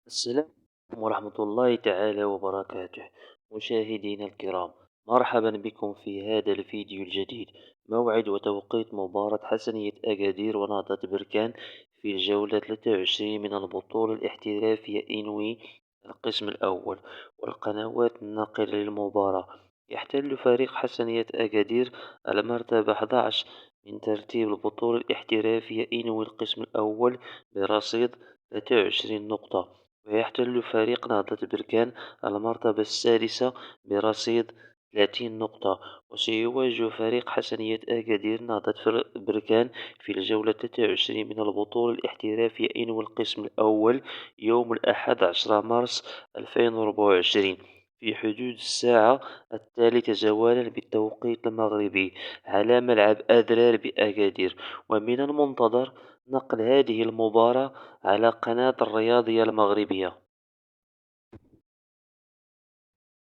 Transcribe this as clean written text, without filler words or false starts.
السلام عليكم ورحمة الله تعالى وبركاته. مشاهدينا الكرام، مرحبا بكم في هذا الفيديو الجديد. موعد وتوقيت مباراة حسنية أكادير ونهضة بركان في الجولة 23 من البطولة الاحترافية إنوي القسم الأول. والقنوات الناقلة للمباراة: يحتل فريق حسنية أكادير المرتبة 11 من ترتيب البطولة الاحترافية إنوي القسم الأول برصيد 23 نقطة. ويحتل فريق نهضة بركان المرتبة السادسة برصيد 30 نقطة. وسيواجه فريق حسنية أكادير نهضة بركان في الجولة 23 من البطولة الاحترافية إنو القسم الأول يوم الأحد 10 مارس 2024 في حدود الساعة 3 زوالا بالتوقيت المغربي على ملعب أذرار بأكادير. ومن المنتظر نقل هذه المباراة على قناة الرياضية المغربية.